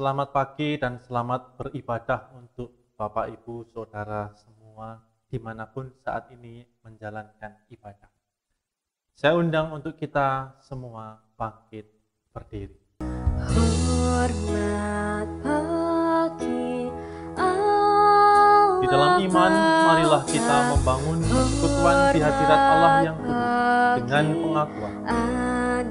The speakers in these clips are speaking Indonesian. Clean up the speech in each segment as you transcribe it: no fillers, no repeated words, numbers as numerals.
Selamat pagi dan selamat beribadah untuk Bapak, Ibu, Saudara semua dimanapun saat ini menjalankan ibadah. Saya undang untuk kita semua bangkit berdiri. Hormat bagi Di dalam iman, marilah kita membangun persekutuan di hadirat Allah yang kudus dengan pengakuan.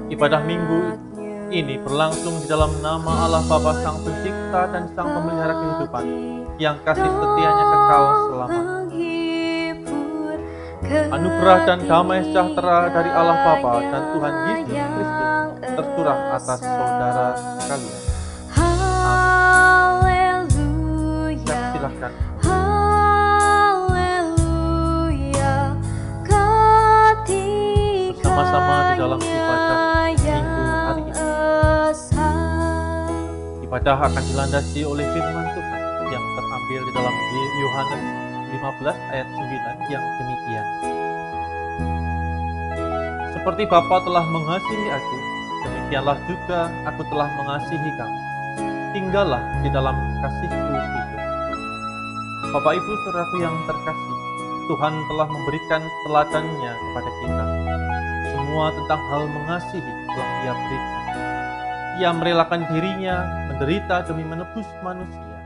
Ibadah minggu ini berlangsung di dalam nama Allah Bapa Sang Pencipta dan Sang Pemelihara kehidupan yang kasih setianya kekal selamanya. Anugerah dan damai sejahtera dari Allah Bapa dan Tuhan Yesus Kristus tercurah atas saudara sekalian. Amin. Silakan. Bersama-sama di dalam ibadah minggu hari ini. Ibadah akan dilandasi oleh firman Tuhan yang terambil di dalam Yohanes 15 ayat 9 yang demikian. Seperti Bapa telah mengasihi aku, demikianlah juga aku telah mengasihi kamu. Tinggallah di dalam kasihku itu. Bapak, Ibu, Saudaraku yang terkasih, Tuhan telah memberikan teladannya kepada kita. Semua tentang hal mengasihi telah Dia berikan. Ia merelakan dirinya menderita demi menebus manusia.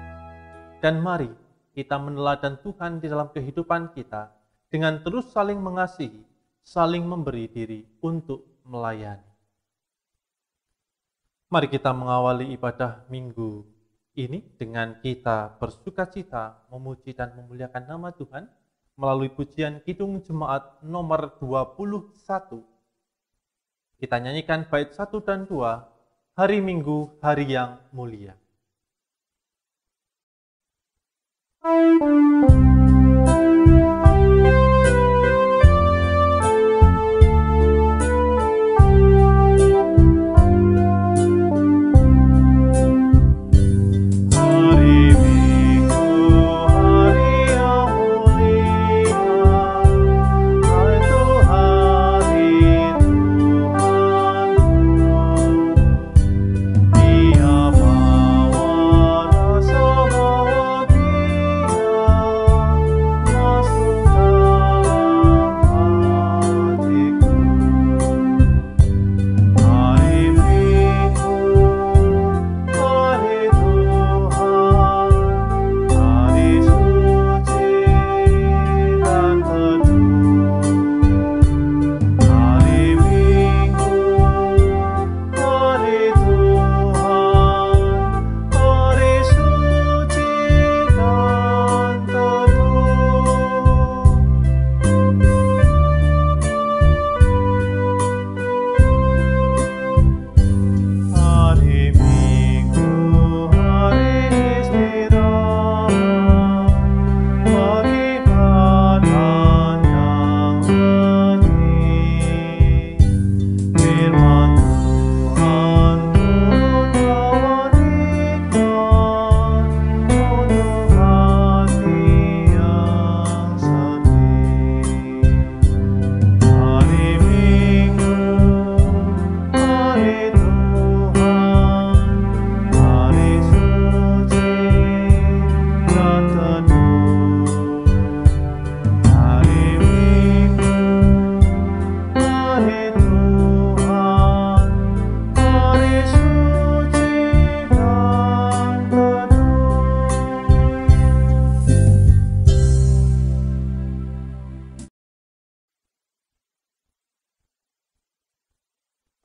Dan mari kita meneladan Tuhan di dalam kehidupan kita dengan terus saling mengasihi, saling memberi diri untuk melayani. Mari kita mengawali ibadah minggu ini dengan kita bersukacita, memuji dan memuliakan nama Tuhan melalui pujian Kidung Jemaat nomor 21. Kita nyanyikan bait 1 dan 2, Hari Minggu, Hari yang Mulia.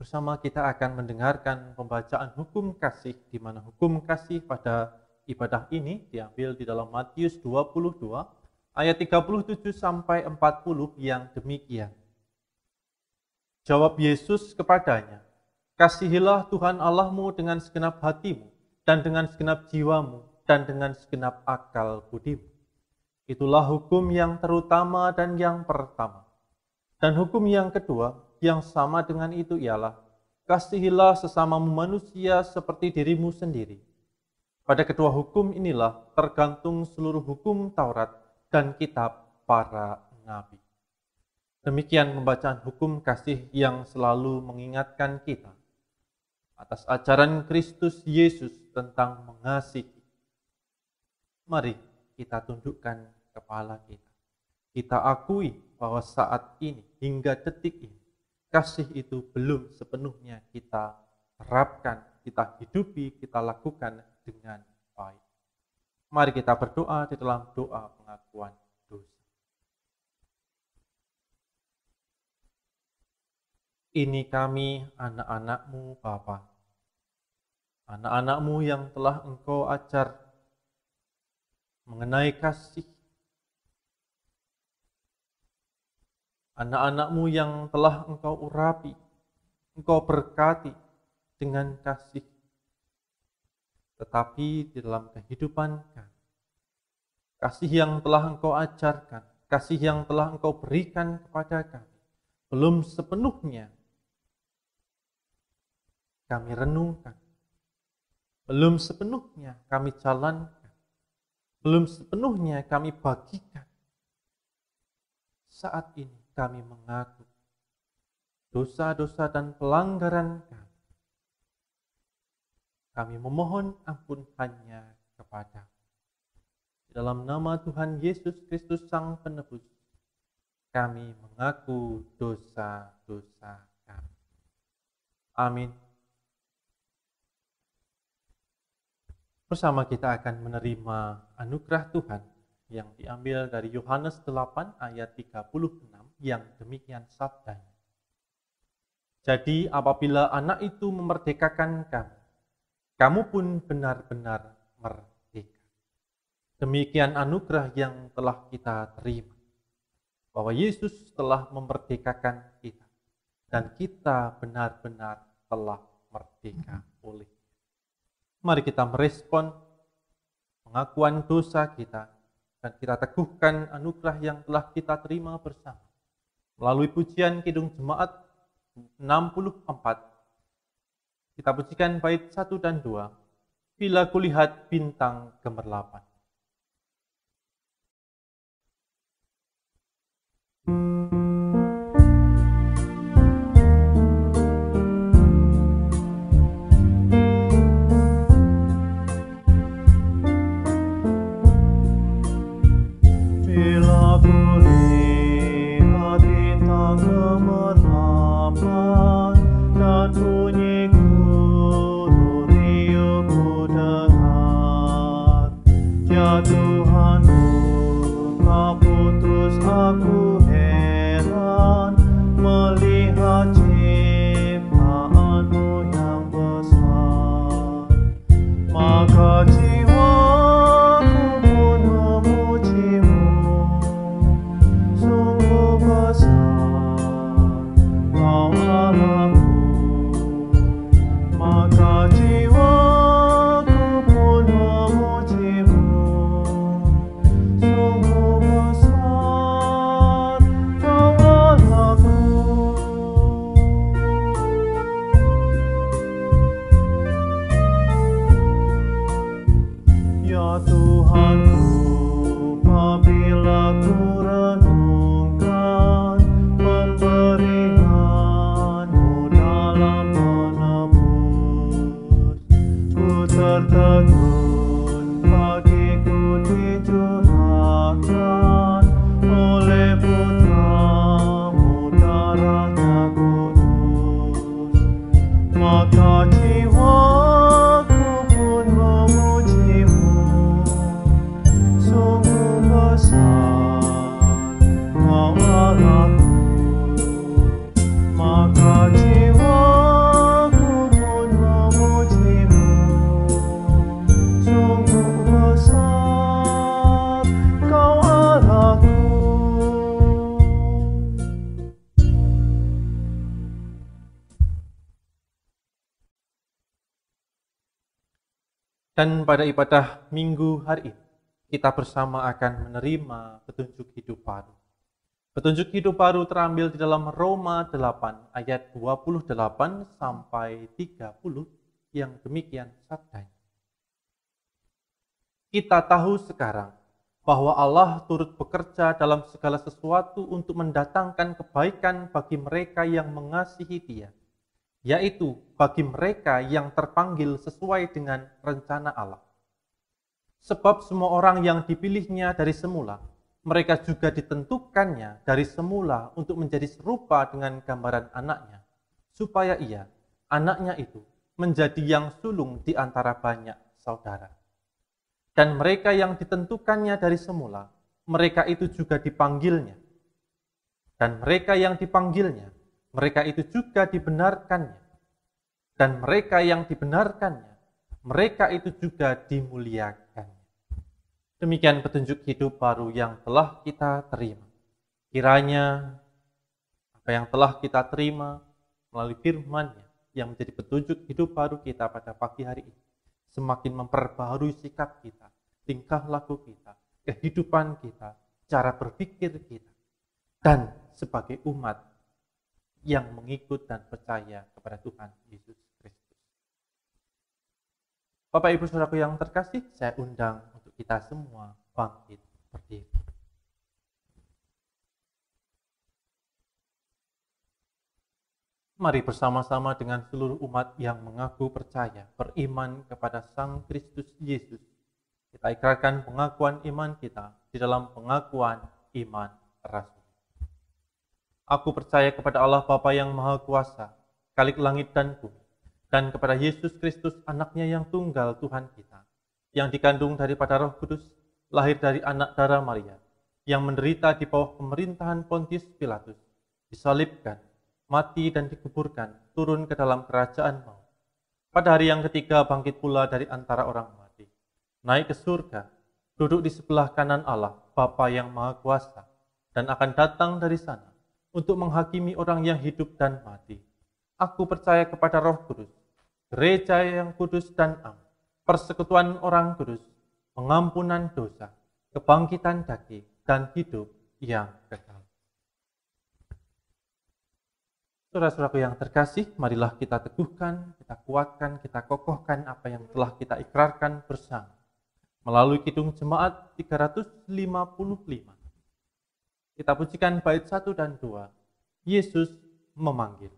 Bersama kita akan mendengarkan pembacaan hukum kasih, di mana hukum kasih pada ibadah ini diambil di dalam Matius 22 ayat 37 sampai 40 yang demikian. Jawab Yesus kepadanya, "Kasihilah Tuhan Allahmu dengan segenap hatimu, dan dengan segenap jiwamu, dan dengan segenap akal budimu. Itulah hukum yang terutama dan yang pertama. Dan hukum yang kedua, yang sama dengan itu ialah, kasihilah sesamamu manusia seperti dirimu sendiri. Pada kedua hukum inilah tergantung seluruh hukum Taurat dan kitab para nabi." Demikian pembacaan hukum kasih yang selalu mengingatkan kita atas ajaran Kristus Yesus tentang mengasihi. Mari kita tundukkan kepala kita. Kita akui bahwa saat ini hingga detik ini kasih itu belum sepenuhnya kita terapkan, kita hidupi, kita lakukan dengan baik. Mari kita berdoa di dalam doa pengakuan dosa. Ini kami anak-anak-Mu Bapa, anak-anak-Mu yang telah Engkau ajar mengenai kasih, anak-anak-Mu yang telah Engkau urapi, Engkau berkati dengan kasih. Tetapi di dalam kehidupan kami, kasih yang telah Engkau ajarkan, kasih yang telah Engkau berikan kepada kami, belum sepenuhnya kami renungkan, belum sepenuhnya kami jalankan, belum sepenuhnya kami bagikan. Saat ini kami mengaku dosa-dosa dan pelanggaran kami. Kami memohon ampun hanya kepada dalam nama Tuhan Yesus Kristus Sang Penebus, kami mengaku dosa-dosa kami. Amin. Bersama kita akan menerima anugerah Tuhan yang diambil dari Yohanes 8 ayat 36 yang demikian sabdanya. Jadi apabila anak itu memerdekakan kamu, kamu pun benar-benar merdeka. Demikian anugerah yang telah kita terima, bahwa Yesus telah memerdekakan kita, dan kita benar-benar telah merdeka oleh. Mari kita merespon pengakuan dosa kita, dan kita teguhkan anugerah yang telah kita terima bersama. Melalui pujian Kidung Jemaat 64, kita pujikan bait 1 dan 2, Bila Kulihat Bintang Gemerlapan. Dan pada ibadah minggu hari ini, kita bersama akan menerima petunjuk hidup baru. Petunjuk hidup baru terambil di dalam Roma 8 ayat 28 sampai 30 yang demikian sabdanya. Kita tahu sekarang bahwa Allah turut bekerja dalam segala sesuatu untuk mendatangkan kebaikan bagi mereka yang mengasihi Dia, yaitu bagi mereka yang terpanggil sesuai dengan rencana Allah. Sebab semua orang yang dipilihnya dari semula, mereka juga ditentukannya dari semula untuk menjadi serupa dengan gambaran anaknya, supaya ia, anaknya itu, menjadi yang sulung di antara banyak saudara. Dan mereka yang ditentukannya dari semula, mereka itu juga dipanggilnya. Dan mereka yang dipanggilnya, mereka itu juga dibenarkannya. Dan mereka yang dibenarkannya, mereka itu juga dimuliakannya. Demikian petunjuk hidup baru yang telah kita terima. Kiranya apa yang telah kita terima melalui firman-Nya yang menjadi petunjuk hidup baru kita pada pagi hari ini semakin memperbaharui sikap kita, tingkah laku kita, kehidupan kita, cara berpikir kita, dan sebagai umat yang mengikut dan percaya kepada Tuhan Yesus Kristus. Bapak Ibu Saudaraku yang terkasih, saya undang untuk kita semua bangkit berdiri. Mari bersama-sama dengan seluruh umat yang mengaku percaya, beriman kepada Sang Kristus Yesus. Kita ikrarkan pengakuan iman kita di dalam pengakuan iman rasul. Aku percaya kepada Allah Bapa yang Maha Kuasa, Khalik langit dan bumi, dan kepada Yesus Kristus anaknya yang tunggal Tuhan kita, yang dikandung daripada Roh Kudus, lahir dari anak darah Maria, yang menderita di bawah pemerintahan Pontius Pilatus, disalibkan, mati dan dikuburkan, turun ke dalam kerajaan maut. Pada hari yang ketiga bangkit pula dari antara orang mati, naik ke surga, duduk di sebelah kanan Allah, Bapa yang Maha Kuasa, dan akan datang dari sana untuk menghakimi orang yang hidup dan mati. Aku percaya kepada Roh Kudus, gereja yang kudus dan am, persekutuan orang kudus, pengampunan dosa, kebangkitan daging, dan hidup yang kekal. Saudara-saudaraku yang terkasih, marilah kita teguhkan, kita kuatkan, kita kokohkan apa yang telah kita ikrarkan bersama. Melalui Kidung Jemaat 355. Kita pujikan bait 1 dan 2. Yesus memanggil.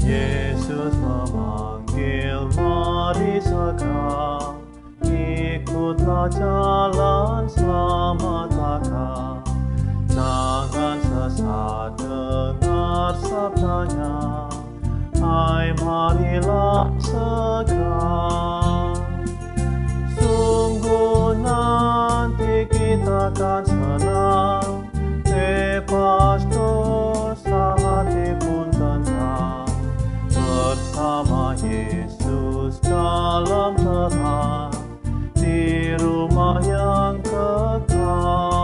Yesus memanggil, mari segera, ikutlah jalan selamat akal. Jangan sesat dengar sabdanya, hai marilah segera. Sungguh nanti kita akan senang, bebas dosa hati pun tenang. Bersama Yesus dalam terang, di rumah yang kekal.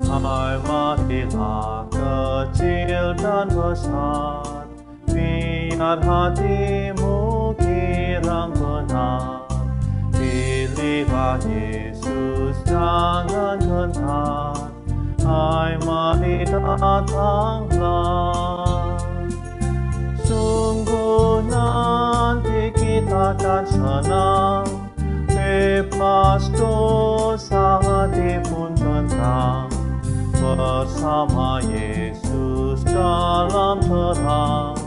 Hai marilah kecil dan besar, biar hatimu girang benar. Pilihlah Yesus, jangan gentar, hai mari datanglah. Sungguh nanti kita akan senang, bebas dosa hati pun tenang. Bersama Yesus dalam terang,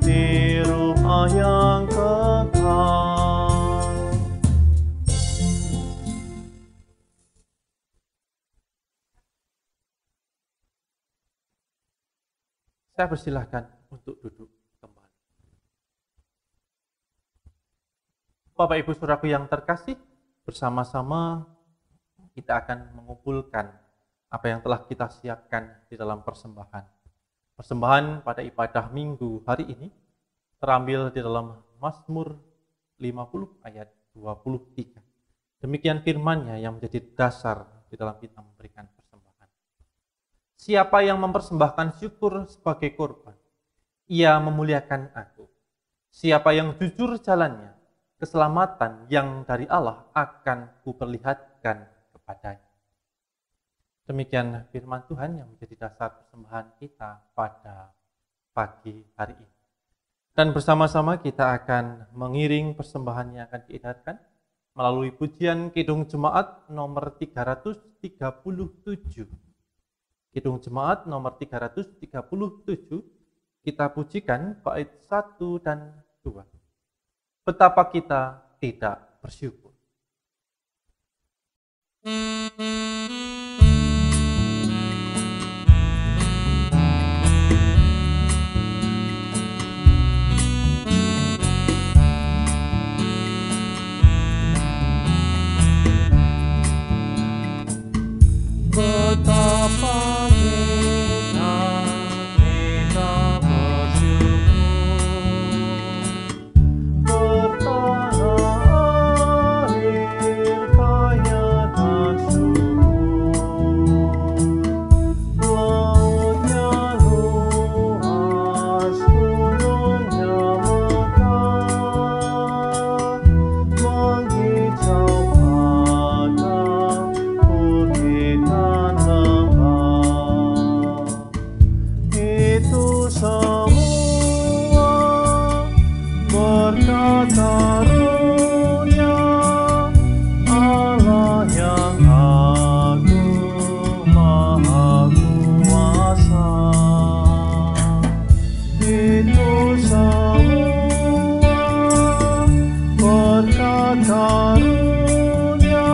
di rumah yang kekal. Saya persilahkan untuk duduk kembali. Bapak Ibu Saudaraku yang terkasih, bersama-sama kita akan mengumpulkan apa yang telah kita siapkan di dalam persembahan. Persembahan pada ibadah Minggu hari ini terambil di dalam Mazmur 50 ayat 23. Demikian firman-Nya yang menjadi dasar di dalam kita memberikan persembahan. Siapa yang mempersembahkan syukur sebagai korban, ia memuliakan aku. Siapa yang jujur jalannya, keselamatan yang dari Allah akan kuperlihatkan kepadanya. Demikian firman Tuhan yang menjadi dasar persembahan kita pada pagi hari ini. Dan bersama-sama kita akan mengiring persembahan yang akan diedarkan melalui pujian Kidung Jemaat nomor 337. Kidung Jemaat nomor 337, kita pujikan bait 1 dan 2. Betapa kita tidak bersyukur. Betapa kita tidak bersyukur, bertanah air kaya dan subur, lautnya luas, gunungnya mekar, menghijau padang, bukit dan lembah. Itu semua berkat karunia Allah yang agung maha kuasa. Itu semua berkat karunia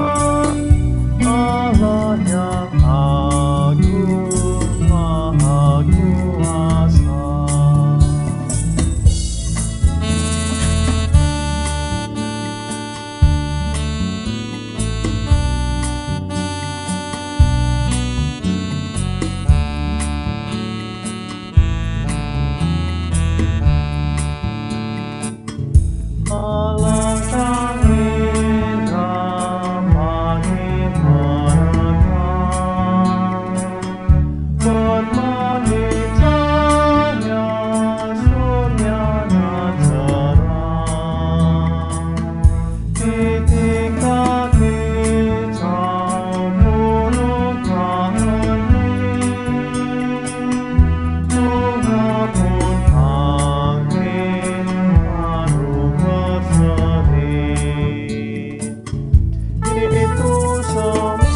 Allah yang agung maha kuasa. Alangkah indah pagi merekah, bermani cahaya surya dan cerah. Ketika kicau burung tak henti, bunga pun bangkit baru berseri. Itu semua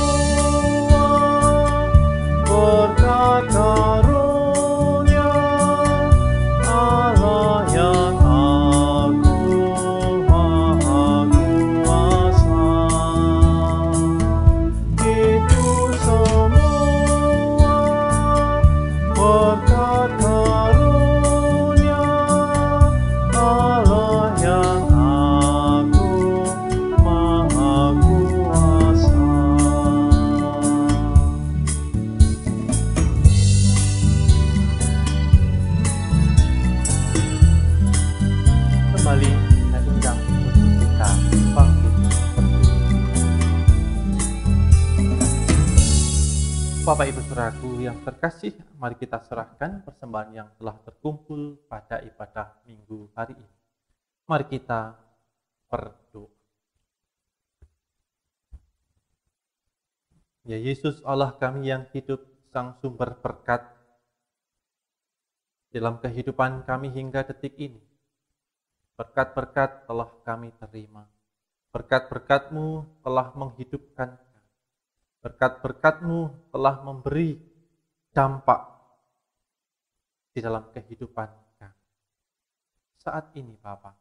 berkat karunia Allah yang agung maha kuasa. Itu semua berkat karunia Allah yang agung maha kuasa. Kembali saya undang untuk kita bangkit berdiri. Bapak Ibu Saudaraku yang terkasih, mari kita serahkan persembahan yang telah terkumpul pada ibadah minggu hari ini. Mari kita berdoa. Ya Yesus, Allah kami yang hidup, sang sumber berkat dalam kehidupan kami hingga detik ini. Berkat-berkat telah kami terima. Berkat-berkat-Mu telah menghidupkan kami. Berkat-berkat-Mu telah memberi dampak di dalam kehidupan kami. Saat ini Bapa,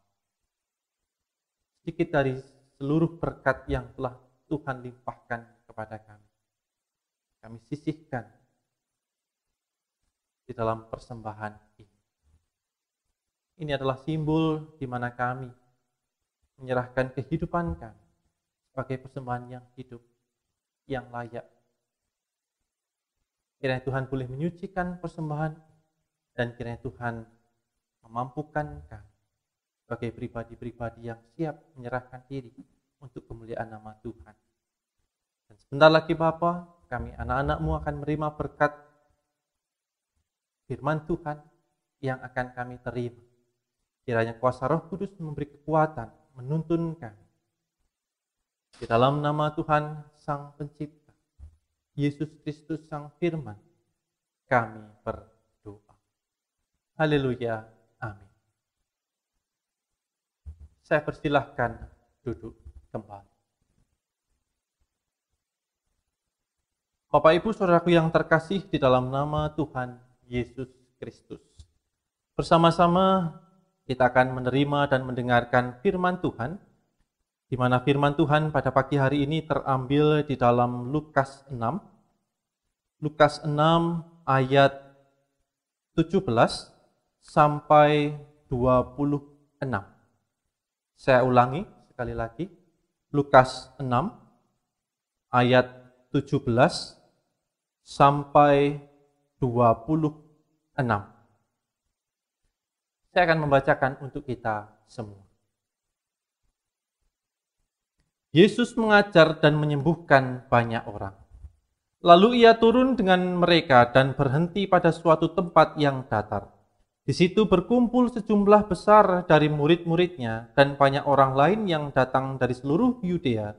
sedikit dari seluruh berkat yang telah Tuhan limpahkan kepada kami sisihkan di dalam persembahan ini. Ini adalah simbol di mana kami menyerahkan kehidupan kami sebagai persembahan yang hidup, yang layak. Kiranya Tuhan boleh menyucikan persembahan dan kiranya Tuhan memampukan kami sebagai pribadi-pribadi yang siap menyerahkan diri untuk kemuliaan nama Tuhan. Dan sebentar lagi Bapa, kami anak-anak-Mu akan menerima berkat firman Tuhan yang akan kami terima. Kiranya kuasa Roh Kudus memberi kekuatan, menuntun kami. Di dalam nama Tuhan Sang Pencipta, Yesus Kristus Sang Firman, kami berdoa. Haleluya, amin. Saya persilahkan duduk kembali. Bapak Ibu Saudaraku yang terkasih di dalam nama Tuhan Yesus Kristus. Bersama-sama kita akan menerima dan mendengarkan firman Tuhan, di mana firman Tuhan pada pagi hari ini terambil di dalam Lukas 6. Lukas 6 ayat 17 sampai 26. Saya ulangi sekali lagi. Lukas 6 ayat 17 sampai 26. Saya akan membacakan untuk kita semua. Yesus mengajar dan menyembuhkan banyak orang. Lalu ia turun dengan mereka dan berhenti pada suatu tempat yang datar. Di situ berkumpul sejumlah besar dari murid-muridnya dan banyak orang lain yang datang dari seluruh Yudea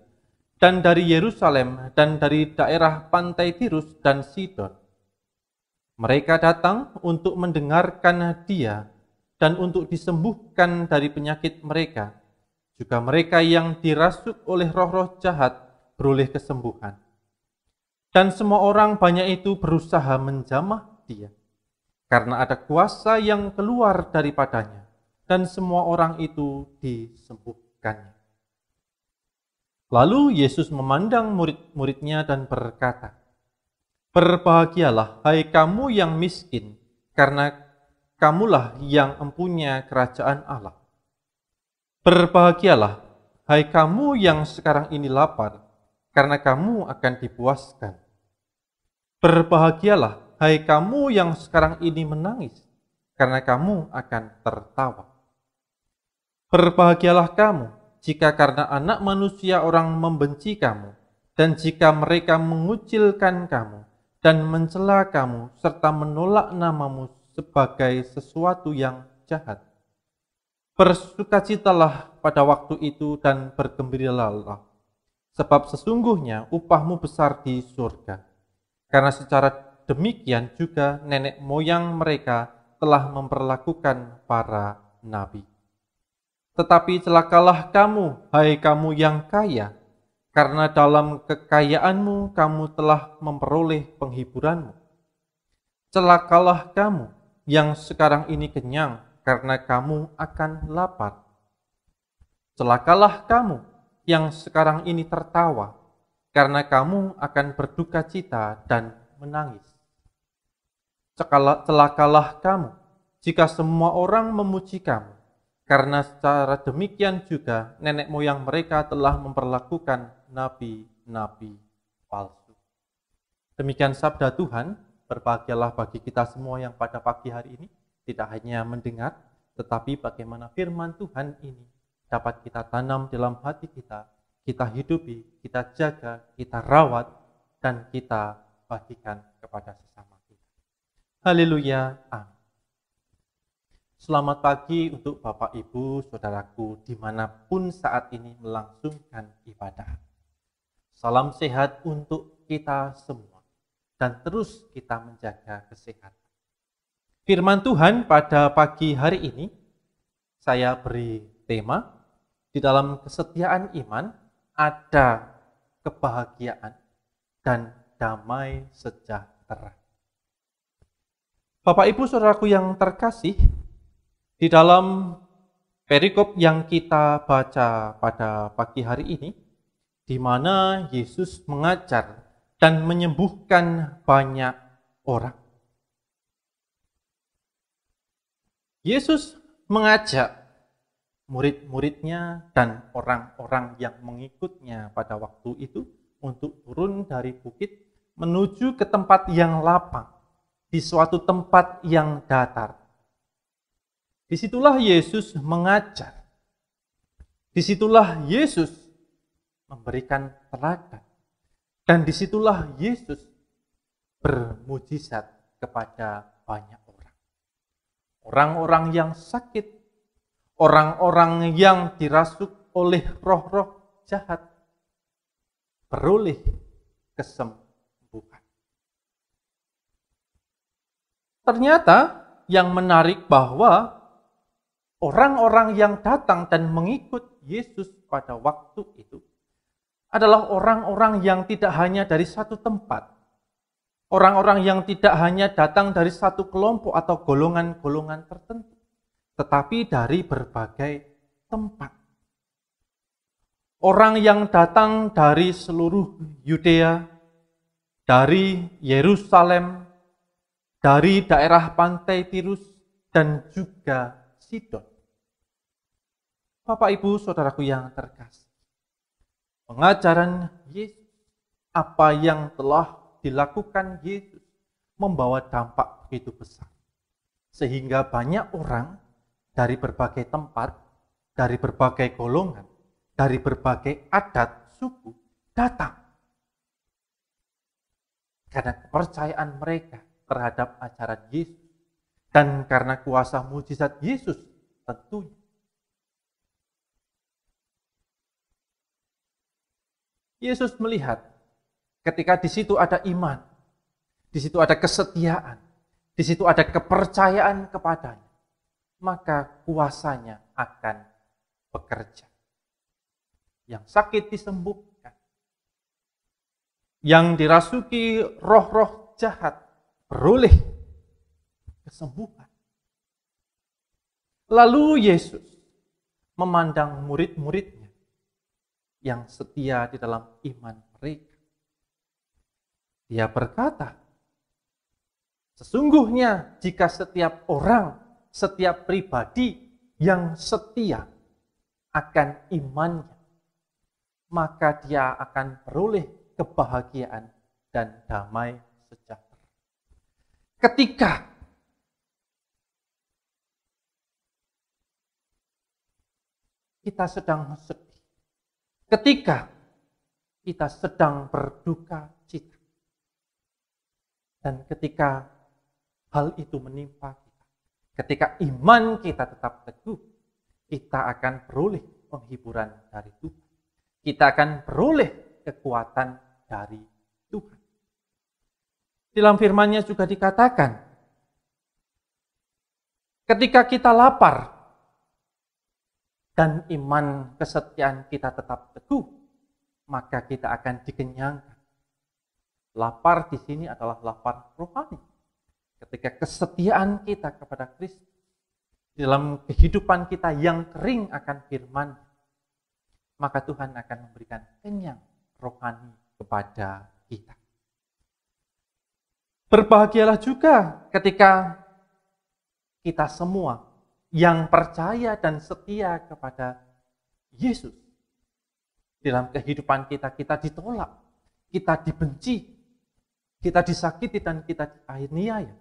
dan dari Yerusalem dan dari daerah pantai Tirus dan Sidon. Mereka datang untuk mendengarkan Dia dan untuk disembuhkan dari penyakit mereka. Juga mereka yang dirasuk oleh roh-roh jahat beroleh kesembuhan. Dan semua orang banyak itu berusaha menjamah Dia, karena ada kuasa yang keluar daripadanya, dan semua orang itu disembuhkannya. Lalu Yesus memandang murid-muridnya dan berkata, "Berbahagialah, hai kamu yang miskin, karena kamulah yang empunya kerajaan Allah. Berbahagialah, hai kamu yang sekarang ini lapar, karena kamu akan dipuaskan. Berbahagialah, hai kamu yang sekarang ini menangis, karena kamu akan tertawa. Berbahagialah kamu, jika karena Anak Manusia orang membenci kamu, dan jika mereka mengucilkan kamu, dan mencela kamu, serta menolak namamu sebagai sesuatu yang jahat. Bersukacitalah pada waktu itu dan bergembiralah, sebab sesungguhnya upahmu besar di surga. Karena secara demikian juga nenek moyang mereka telah memperlakukan para nabi. Tetapi celakalah kamu, hai kamu yang kaya, karena dalam kekayaanmu kamu telah memperoleh penghiburanmu. Celakalah kamu yang sekarang ini kenyang, karena kamu akan lapar. Celakalah kamu yang sekarang ini tertawa, karena kamu akan berduka cita dan menangis. Celakalah kamu jika semua orang memuji kamu, karena secara demikian juga nenek moyang mereka telah memperlakukan nabi-nabi palsu." Demikian sabda Tuhan. Berbahagialah bagi kita semua yang pada pagi hari ini tidak hanya mendengar, tetapi bagaimana firman Tuhan ini dapat kita tanam dalam hati kita hidupi, kita jaga, kita rawat, dan kita bagikan kepada sesama kita. Haleluya, amin. Selamat pagi untuk Bapak, Ibu, Saudaraku dimanapun saat ini melangsungkan ibadah. Salam sehat untuk kita semua, dan terus kita menjaga kesehatan. Firman Tuhan pada pagi hari ini, saya beri tema, di dalam kesetiaan iman ada kebahagiaan dan damai sejahtera. Bapak Ibu Saudaraku yang terkasih, di dalam perikop yang kita baca pada pagi hari ini, di mana Yesus mengajar dan menyembuhkan banyak orang. Yesus mengajak murid-muridnya dan orang-orang yang mengikutnya pada waktu itu untuk turun dari bukit menuju ke tempat yang lapang, di suatu tempat yang datar. Disitulah Yesus mengajar. Disitulah Yesus memberikan teladan. Dan disitulah Yesus bermujizat kepada banyak orang. Orang-orang yang sakit, orang-orang yang dirasuk oleh roh-roh jahat, beroleh kesembuhan. Ternyata yang menarik bahwa orang-orang yang datang dan mengikut Yesus pada waktu itu adalah orang-orang yang tidak hanya dari satu tempat. Orang-orang yang tidak hanya datang dari satu kelompok atau golongan-golongan tertentu, tetapi dari berbagai tempat. Orang yang datang dari seluruh Yudea, dari Yerusalem, dari daerah pantai Tirus, dan juga Sidon. Bapak, Ibu, Saudaraku yang terkasih, pengajaran Yesus, apa yang telah dilakukan Yesus, membawa dampak begitu besar. Sehingga banyak orang dari berbagai tempat, dari berbagai golongan, dari berbagai adat, suku, datang. Karena kepercayaan mereka terhadap ajaran Yesus. Dan karena kuasa mujizat Yesus tentunya. Yesus melihat ketika di situ ada iman, di situ ada kesetiaan, di situ ada kepercayaan kepadanya, maka kuasanya akan bekerja. Yang sakit disembuhkan, yang dirasuki roh-roh jahat beroleh kesembuhan. Lalu Yesus memandang murid-muridnya yang setia di dalam iman mereka. Dia berkata, sesungguhnya jika setiap orang, setiap pribadi yang setia akan imannya, maka dia akan beroleh kebahagiaan dan damai sejahtera. Ketika kita sedang sedih, ketika kita sedang berduka cita, dan ketika hal itu menimpa kita, ketika iman kita tetap teguh, kita akan beroleh penghiburan dari Tuhan. Kita akan beroleh kekuatan dari Tuhan. Dalam firman-Nya juga dikatakan, ketika kita lapar dan iman kesetiaan kita tetap teguh, maka kita akan dikenyangkan. Lapar di sini adalah lapar rohani. Ketika kesetiaan kita kepada Kristus, dalam kehidupan kita yang kering akan firman, maka Tuhan akan memberikan kenyang rohani kepada kita. Berbahagialah juga ketika kita semua yang percaya dan setia kepada Yesus. Dalam kehidupan kita, kita ditolak, kita dibenci, kita disakiti dan kita dianiaya.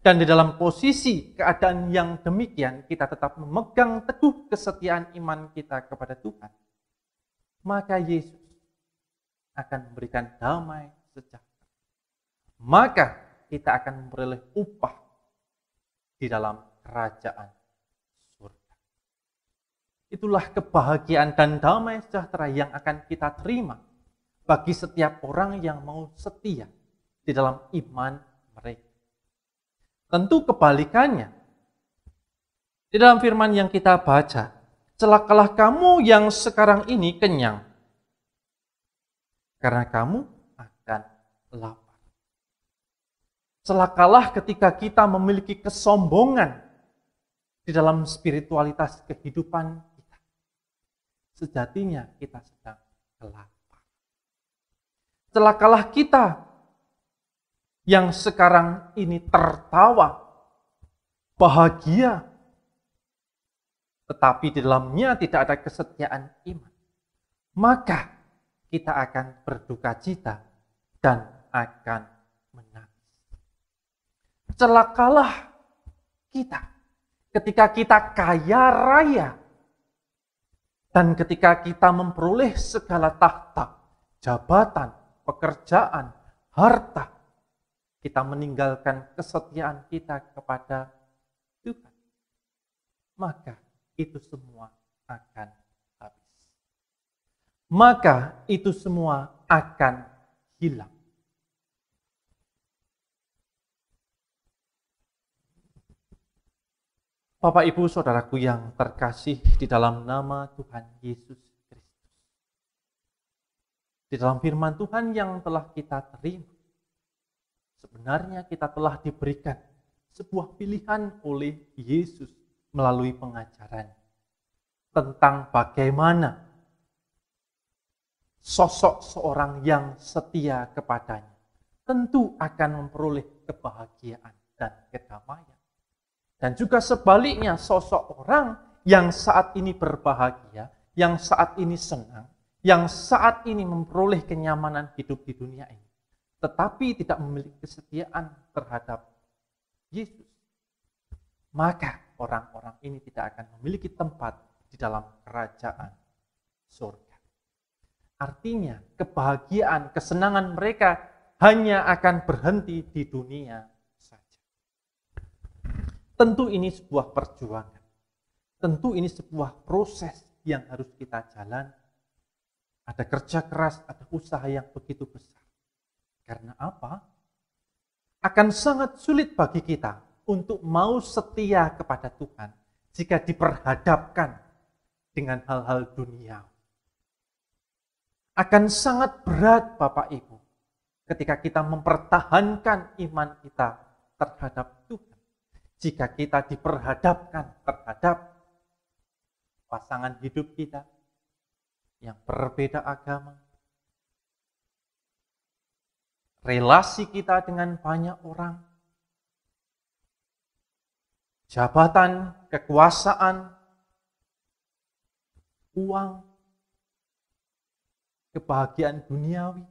Dan di dalam posisi keadaan yang demikian, kita tetap memegang teguh kesetiaan iman kita kepada Tuhan. Maka Yesus akan memberikan damai sejahtera. Maka kita akan memperoleh upah di dalam kerajaan surga. Itulah kebahagiaan dan damai sejahtera yang akan kita terima bagi setiap orang yang mau setia di dalam iman mereka. Tentu kebalikannya. Di dalam firman yang kita baca, celakalah kamu yang sekarang ini kenyang, karena kamu akan lapar. Celakalah ketika kita memiliki kesombongan di dalam spiritualitas kehidupan kita. Sejatinya kita sedang lapar. Celakalah kita yang sekarang ini tertawa, bahagia, tetapi di dalamnya tidak ada kesetiaan iman. Maka kita akan berduka cita dan akan menangis. Celakalah kita ketika kita kaya raya dan ketika kita memperoleh segala tahta, jabatan, pekerjaan, harta, kita meninggalkan kesetiaan kita kepada Tuhan. Maka itu semua akan habis. maka itu semua akan hilang. Bapak, Ibu, Saudaraku yang terkasih di dalam nama Tuhan Yesus Kristus. Di dalam firman Tuhan yang telah kita terima, sebenarnya kita telah diberikan sebuah pilihan oleh Yesus melalui pengajaran tentang bagaimana sosok seorang yang setia kepadanya tentu akan memperoleh kebahagiaan dan kedamaian. Dan juga sebaliknya, sosok orang yang saat ini berbahagia, yang saat ini senang, yang saat ini memperoleh kenyamanan hidup di dunia ini, tetapi tidak memiliki kesetiaan terhadap Yesus, maka orang-orang ini tidak akan memiliki tempat di dalam kerajaan surga. Artinya, kebahagiaan, kesenangan mereka hanya akan berhenti di dunia saja. Tentu ini sebuah perjuangan. Tentu ini sebuah proses yang harus kita jalan. Ada kerja keras, ada usaha yang begitu besar. Karena apa? Akan sangat sulit bagi kita untuk mau setia kepada Tuhan jika diperhadapkan dengan hal-hal dunia. Akan sangat berat, Bapak Ibu, ketika kita mempertahankan iman kita terhadap Tuhan. Jika kita diperhadapkan terhadap pasangan hidup kita yang berbeda agama, relasi kita dengan banyak orang, jabatan, kekuasaan, uang, kebahagiaan duniawi,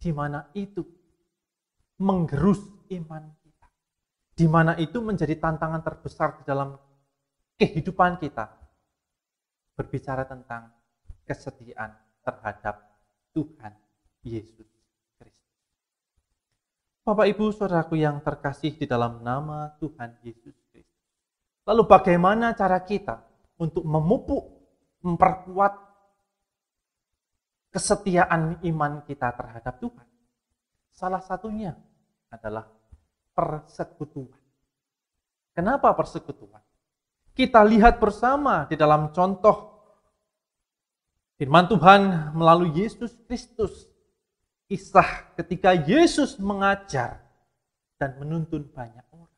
di mana itu menggerus iman kita. Di mana itu menjadi tantangan terbesar di dalam kehidupan kita. Berbicara tentang kesetiaan terhadap Tuhan Yesus Kristus. Bapak, Ibu, Saudaraku yang terkasih di dalam nama Tuhan Yesus Kristus. Lalu bagaimana cara kita untuk memupuk, memperkuat kesetiaan iman kita terhadap Tuhan? Salah satunya adalah persekutuan. Kenapa persekutuan? Kita lihat bersama di dalam contoh firman Tuhan melalui Yesus Kristus. Kisah ketika Yesus mengajar dan menuntun banyak orang.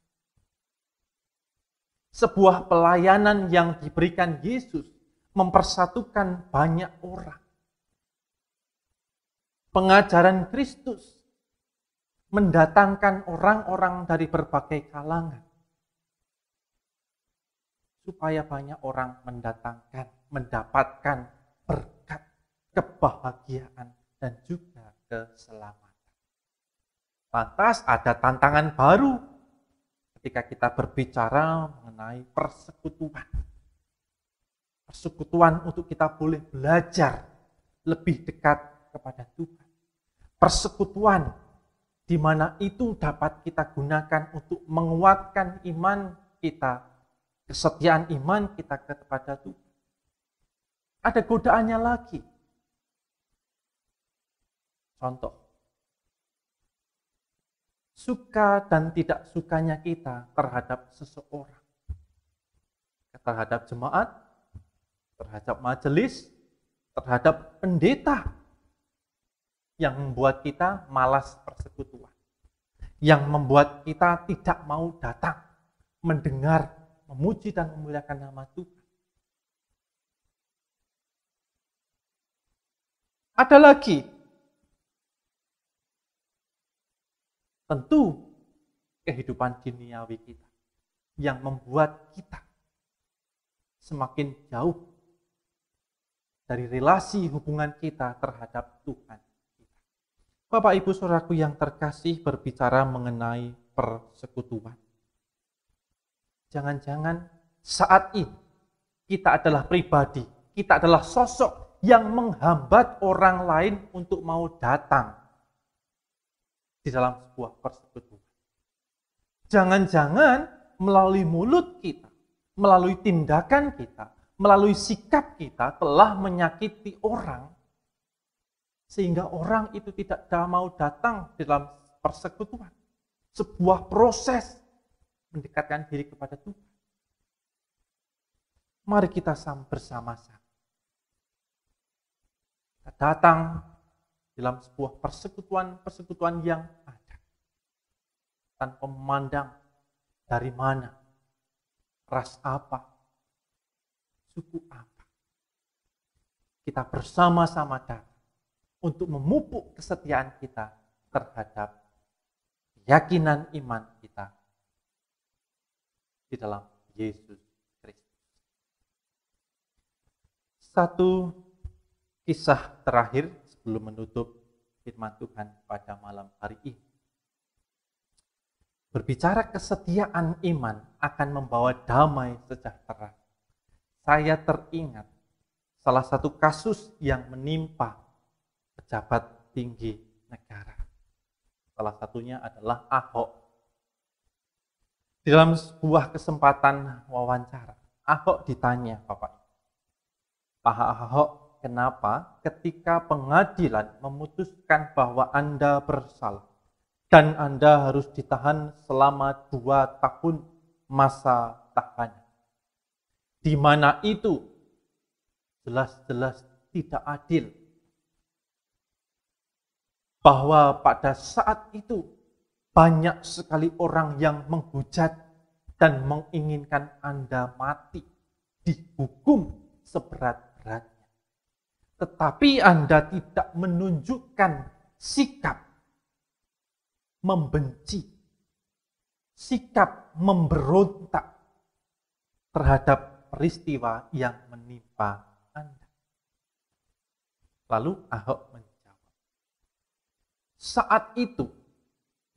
Sebuah pelayanan yang diberikan Yesus mempersatukan banyak orang. Pengajaran Kristus mendatangkan orang-orang dari berbagai kalangan supaya banyak orang mendapatkan berkat, kebahagiaan, dan juga keselamatan. Lantas ada tantangan baru ketika kita berbicara mengenai persekutuan. Persekutuan untuk kita boleh belajar lebih dekat kepada Tuhan. Persekutuan di mana itu dapat kita gunakan untuk menguatkan iman kita, kesetiaan iman kita kepada Tuhan. Ada godaannya lagi. Contoh, suka dan tidak sukanya kita terhadap seseorang, terhadap jemaat, terhadap majelis, terhadap pendeta, yang membuat kita malas persekutuan, yang membuat kita tidak mau datang, mendengar, memuji dan memuliakan nama Tuhan. Ada lagi, tentu kehidupan duniawi kita, yang membuat kita semakin jauh dari relasi hubungan kita terhadap Tuhan. Bapak, Ibu, Saudaraku yang terkasih, berbicara mengenai persekutuan. Jangan-jangan saat ini kita adalah pribadi, kita adalah sosok yang menghambat orang lain untuk mau datang di dalam sebuah persekutuan. Jangan-jangan melalui mulut kita, melalui tindakan kita, melalui sikap kita telah menyakiti orang, sehingga orang itu tidak mau datang dalam persekutuan. Sebuah proses mendekatkan diri kepada Tuhan. Mari kita bersama-sama. Kita datang dalam sebuah persekutuan yang ada. Tanpa memandang dari mana, ras apa, suku apa. Kita bersama-sama datang untuk memupuk kesetiaan kita terhadap keyakinan iman kita di dalam Yesus Kristus. Satu kisah terakhir sebelum menutup firman Tuhan pada malam hari ini. Berbicara kesetiaan iman akan membawa damai sejahtera. Saya teringat salah satu kasus yang menimpa pejabat tinggi negara. Salah satunya adalah Ahok. Di dalam sebuah kesempatan wawancara, Ahok ditanya, Pak Ahok, kenapa ketika pengadilan memutuskan bahwa Anda bersalah dan Anda harus ditahan selama 2 tahun masa tahanan, di mana itu jelas-jelas tidak adil, bahwa pada saat itu banyak sekali orang yang menghujat dan menginginkan Anda mati, dihukum seberat-beratnya. Tetapi Anda tidak menunjukkan sikap membenci, sikap memberontak terhadap peristiwa yang menimpa Anda. Lalu Ahok menjawab, saat itu,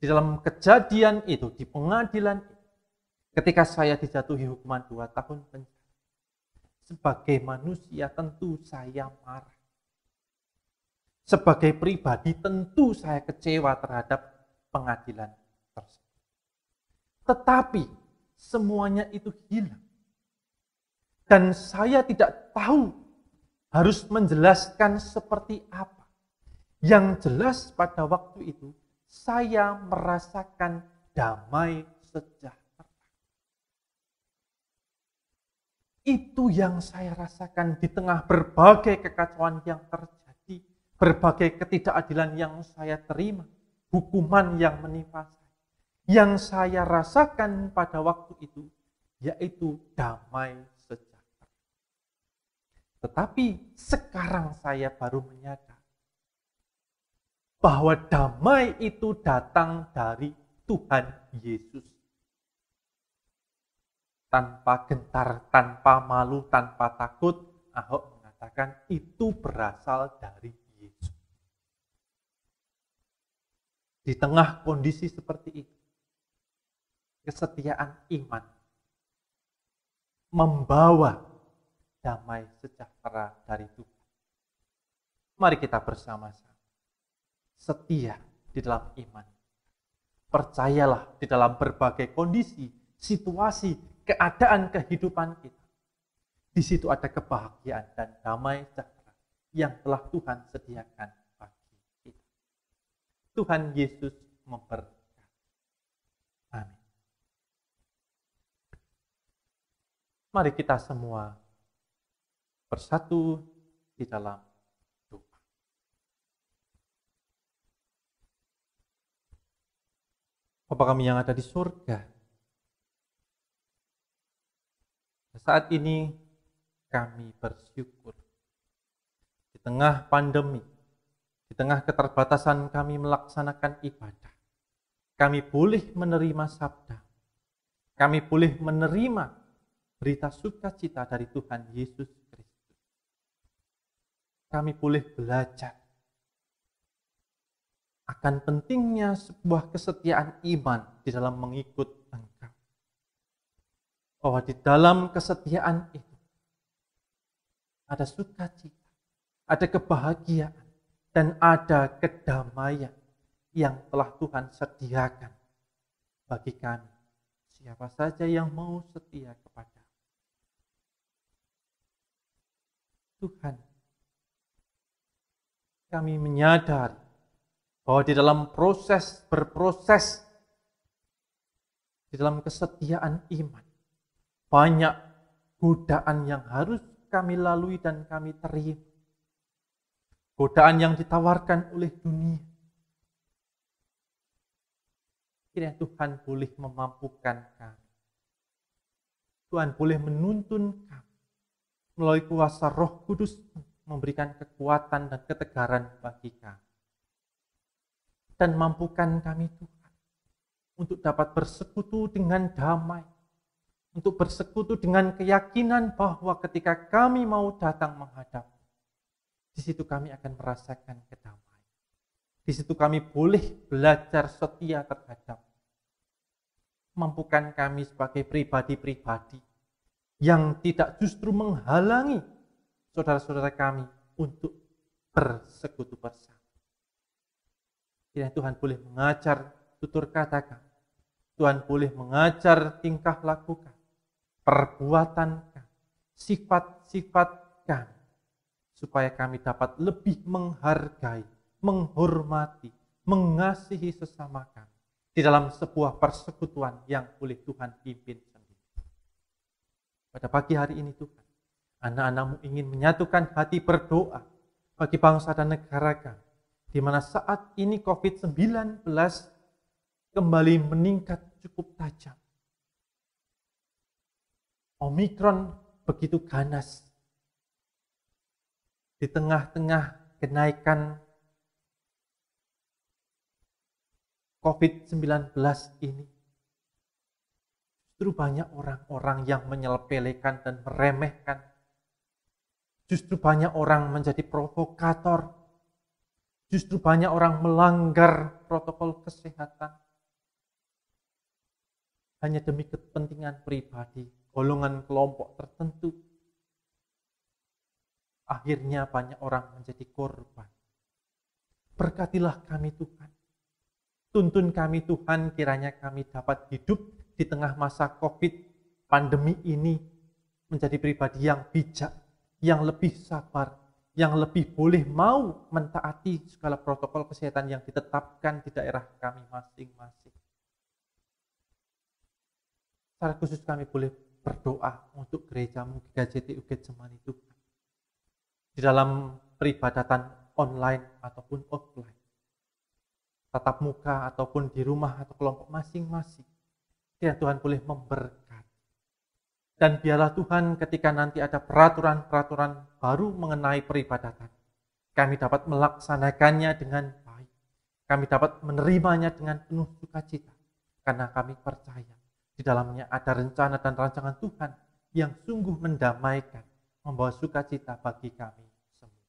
di dalam kejadian itu, di pengadilan itu, ketika saya dijatuhi hukuman 2 tahun penjara, sebagai manusia tentu saya marah. Sebagai pribadi tentu saya kecewa terhadap pengadilan tersebut. Tetapi semuanya itu hilang. Dan saya tidak tahu harus menjelaskan seperti apa. Yang jelas pada waktu itu saya merasakan damai sejahtera. Itu yang saya rasakan di tengah berbagai kekacauan yang terjadi, berbagai ketidakadilan yang saya terima, hukuman yang menimpa saya. Yang saya rasakan pada waktu itu, yaitu damai sejahtera. Tetapi sekarang saya baru menyadari bahwa damai itu datang dari Tuhan Yesus. Tanpa gentar, tanpa malu, tanpa takut, Ahok mengatakan itu berasal dari Yesus. Di tengah kondisi seperti itu, kesetiaan iman membawa damai sejahtera dari Tuhan. Mari kita bersama-sama setia di dalam iman. Percayalah di dalam berbagai kondisi, situasi, keadaan kehidupan kita. Di situ ada kebahagiaan dan damai sejahtera yang telah Tuhan sediakan bagi kita. Tuhan Yesus memberkati. Amin. Mari kita semua bersatu di dalam doa. Bapa kami yang ada di surga, saat ini kami bersyukur di tengah pandemi, di tengah keterbatasan kami melaksanakan ibadah, kami boleh menerima sabda, kami boleh menerima berita sukacita dari Tuhan Yesus Kristus. Kami boleh belajar akan pentingnya sebuah kesetiaan iman di dalam mengikut Engkau. Bahwa di dalam kesetiaan itu ada sukacita, ada kebahagiaan, dan ada kedamaian yang telah Tuhan sediakan bagi kami. Siapa saja yang mau setia kepada. Tuhan, kami menyadari bahwa di dalam berproses, di dalam kesetiaan iman, banyak godaan yang harus kami lalui dan kami terima. Godaan yang ditawarkan oleh dunia. Kiranya Tuhan boleh memampukan kami. Tuhan boleh menuntun kami melalui kuasa Roh Kudus, memberikan kekuatan dan ketegaran bagi kami. Dan mampukan kami Tuhan untuk dapat bersekutu dengan damai, untuk bersekutu dengan keyakinan bahwa ketika kami mau datang menghadap, di situ kami akan merasakan kedamaian. Di situ kami boleh belajar setia terhadap. Mampukan kami sebagai pribadi-pribadi yang tidak justru menghalangi saudara-saudara kami untuk bersekutu bersama. Kiranya Tuhan boleh mengajar tutur kata kami. Tuhan boleh mengajar tingkah laku kami, perbuatan kami, sifat-sifat kami, supaya kami dapat lebih menghargai, menghormati, mengasihi sesama kami di dalam sebuah persekutuan yang oleh Tuhan pimpin sendiri. Pada pagi hari ini Tuhan, anak-anak-Mu ingin menyatukan hati berdoa bagi bangsa dan negara kami, di mana saat ini COVID-19 kembali meningkat cukup tajam. Omikron begitu ganas. Di tengah-tengah kenaikan COVID-19 ini, justru banyak orang-orang yang menyepelekan dan meremehkan. Justru banyak orang menjadi provokator. Justru banyak orang melanggar protokol kesehatan. Hanya demi kepentingan pribadi, golongan kelompok tertentu. Akhirnya banyak orang menjadi korban. Berkatilah kami Tuhan. Tuntun kami Tuhan, kiranya kami dapat hidup di tengah masa COVID pandemi ini menjadi pribadi yang bijak, yang lebih sabar, yang lebih boleh mau mentaati segala protokol kesehatan yang ditetapkan di daerah kami masing-masing. Secara khusus kami boleh berdoa untuk gereja-Mu GKJT Getsemani Tuhan. Di dalam peribadatan online ataupun offline, tatap muka ataupun di rumah atau kelompok masing-masing, kiranya Tuhan boleh memberkati. Dan biarlah Tuhan ketika nanti ada peraturan-peraturan baru mengenai peribadatan, kami dapat melaksanakannya dengan baik. Kami dapat menerimanya dengan penuh sukacita, karena kami percaya di dalamnya ada rencana dan rancangan Tuhan yang sungguh mendamaikan, membawa sukacita bagi kami semua.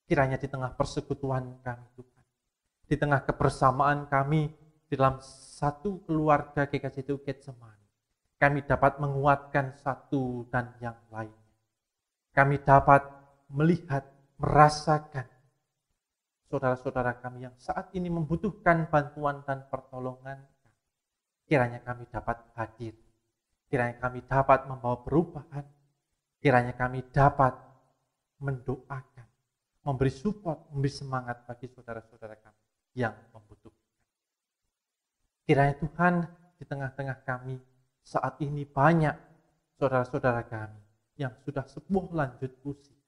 Kiranya di tengah persekutuan kami Tuhan, di tengah kebersamaan kami di dalam satu keluarga GKJT Getsemani, kami dapat menguatkan satu dan yang lainnya. Kami dapat melihat, merasakan saudara-saudara kami yang saat ini membutuhkan bantuan dan pertolongan. Kiranya kami dapat hadir, kiranya kami dapat membawa perubahan, kiranya kami dapat mendoakan, memberi support, memberi semangat bagi saudara-saudara kami yang membutuhkan. Kiranya Tuhan, di tengah-tengah kami saat ini banyak saudara-saudara kami yang sudah sepuh lanjut usia.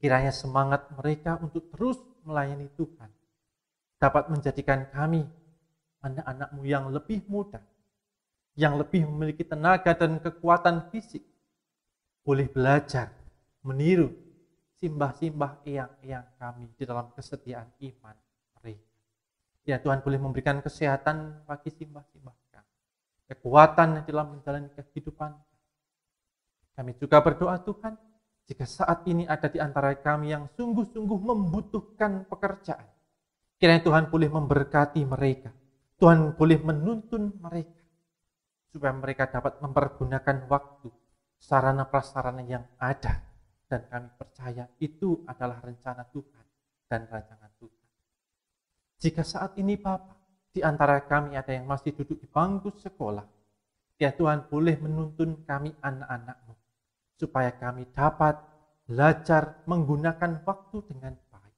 Kiranya semangat mereka untuk terus melayani Tuhan dapat menjadikan kami anak-anak-Mu yang lebih muda, yang lebih memiliki tenaga dan kekuatan fisik, boleh belajar, meniru simbah-simbah eyang-eyang kami di dalam kesetiaan iman mereka. Ya Tuhan boleh memberikan kesehatan bagi simbah-simbah kami, kekuatan dalam menjalani kehidupan. Kami juga berdoa Tuhan, jika saat ini ada di antara kami yang sungguh-sungguh membutuhkan pekerjaan, kiranya Tuhan boleh memberkati mereka. Tuhan boleh menuntun mereka supaya mereka dapat mempergunakan waktu, sarana prasarana yang ada, dan kami percaya itu adalah rencana Tuhan dan rancangan Tuhan. Jika saat ini Bapa, di antara kami ada yang masih duduk di bangku sekolah, ya Tuhan boleh menuntun kami anak-anak-Mu supaya kami dapat belajar menggunakan waktu dengan baik.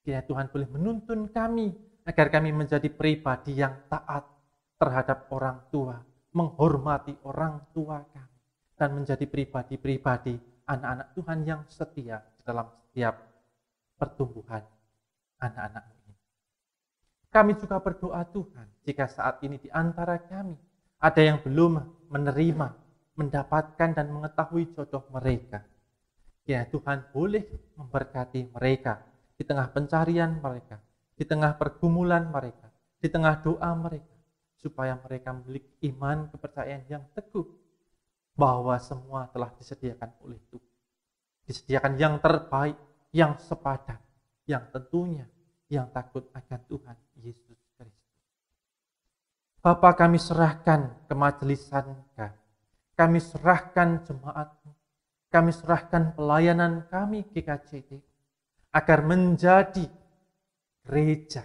Kiranya Tuhan boleh menuntun kami agar kami menjadi pribadi yang taat terhadap orang tua, menghormati orang tua kami, dan menjadi pribadi-pribadi anak-anak Tuhan yang setia dalam setiap pertumbuhan anak-anak-Mu ini. Kami juga berdoa Tuhan, jika saat ini di antara kami ada yang belum menerima, mendapatkan dan mengetahui jodoh mereka, ya Tuhan boleh memberkati mereka di tengah pencarian mereka, di tengah pergumulan mereka, di tengah doa mereka, supaya mereka memiliki iman kepercayaan yang teguh bahwa semua telah disediakan oleh Tuhan. Disediakan yang terbaik, yang sepadan, yang tentunya yang takut akan Tuhan Yesus Kristus. Bapa, kami serahkan kemajelisan kami. Kami serahkan jemaat-Mu. Kami serahkan pelayanan kami GKJT agar menjadi gereja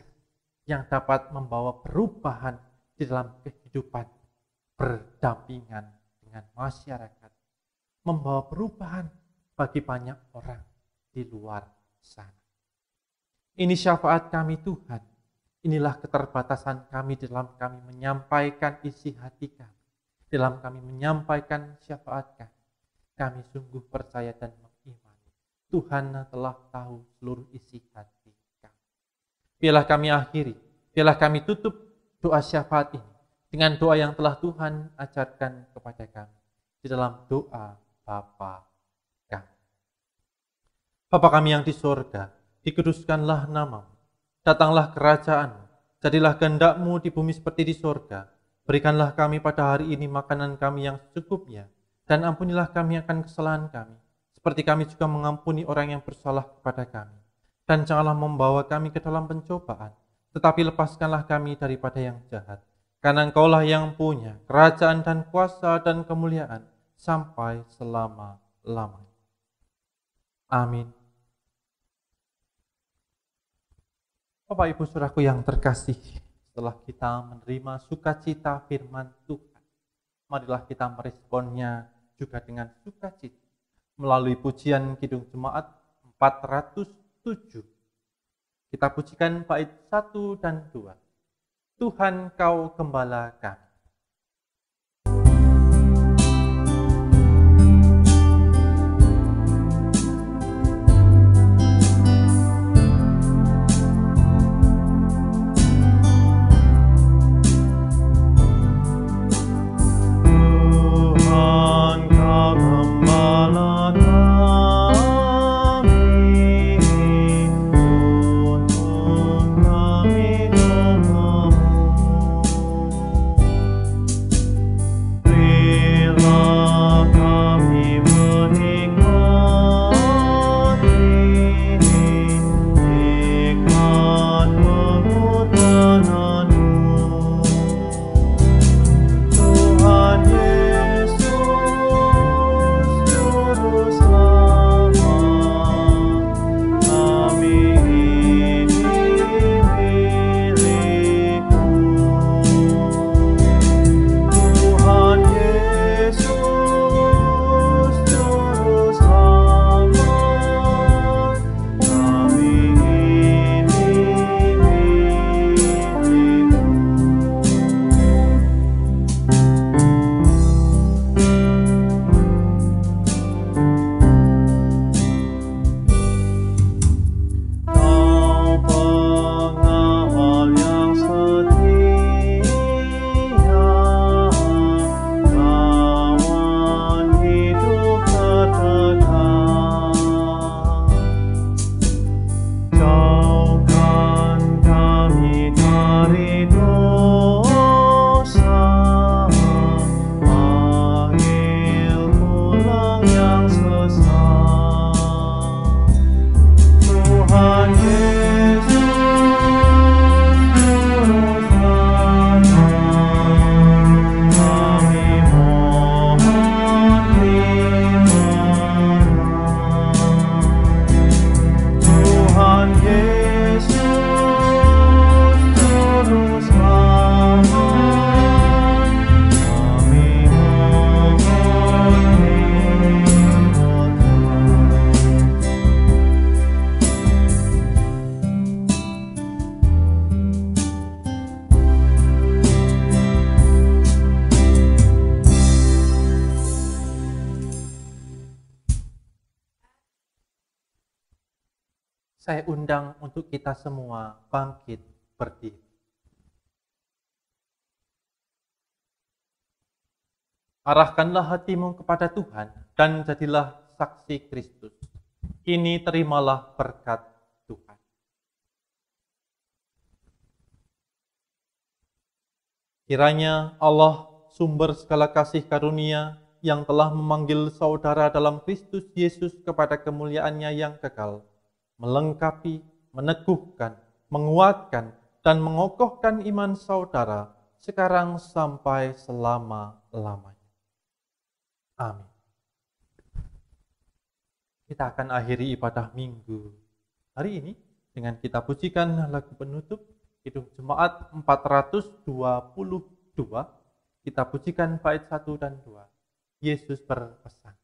yang dapat membawa perubahan di dalam kehidupan berdampingan dengan masyarakat, membawa perubahan bagi banyak orang di luar sana. Ini syafaat kami Tuhan, inilah keterbatasan kami dalam kami menyampaikan isi hati kami, dalam kami menyampaikan syafaat kami. Kami sungguh percaya dan mengimani Tuhan telah tahu seluruh isi hati kami. Biarlah kami akhiri, biarlah kami tutup doa syafaat ini dengan doa yang telah Tuhan ajarkan kepada kami di dalam doa Bapa kami. Bapa kami yang di sorga, dikuduskanlah nama-Mu, datanglah kerajaan-Mu, jadilah kehendak-Mu di bumi seperti di sorga. Berikanlah kami pada hari ini makanan kami yang secukupnya, dan ampunilah kami akan kesalahan kami, seperti kami juga mengampuni orang yang bersalah kepada kami. Dan janganlah membawa kami ke dalam pencobaan, tetapi lepaskanlah kami daripada yang jahat. Karena Engkaulah yang punya kerajaan dan kuasa dan kemuliaan sampai selama-lamanya. Amin. Bapak Ibu Saudaraku yang terkasih, setelah kita menerima sukacita firman Tuhan, marilah kita meresponnya juga dengan sukacita melalui pujian Kidung Jemaat 407. Kita pujikan bait 1 dan 2. Tuhan Kau Gembala kami. saya undang untuk kita semua bangkit berdiri. Arahkanlah hatimu kepada Tuhan dan jadilah saksi Kristus. Kini terimalah berkat Tuhan. Kiranya Allah, sumber segala kasih karunia, yang telah memanggil saudara dalam Kristus Yesus kepada kemuliaan-Nya yang kekal, melengkapi, meneguhkan, menguatkan, dan mengokohkan iman saudara sekarang sampai selama-lamanya. Amin. Kita akan akhiri ibadah minggu hari ini dengan kita pujikan lagu penutup Kidung Jemaat 422. Kita pujikan bait 1 dan 2. Yesus berpesan.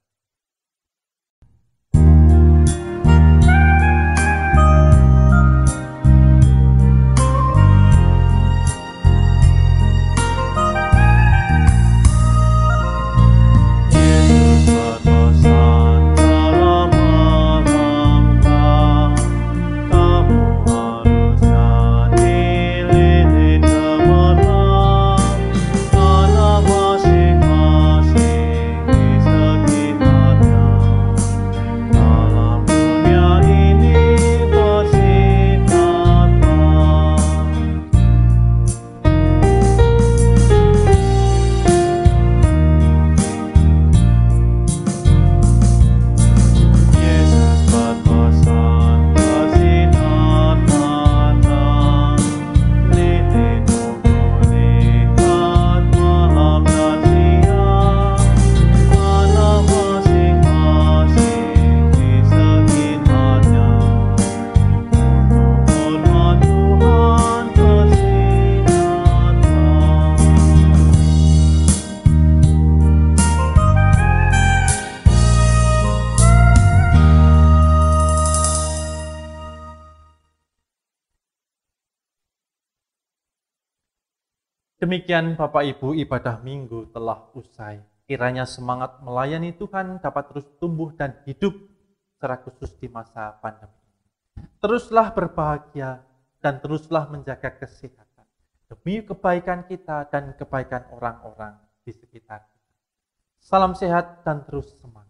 Demikian Bapak Ibu, ibadah minggu telah usai. Kiranya semangat melayani Tuhan dapat terus tumbuh dan hidup, secara khusus di masa pandemi. Teruslah berbahagia dan teruslah menjaga kesehatan demi kebaikan kita dan kebaikan orang-orang di sekitar kita. Salam sehat dan terus semangat.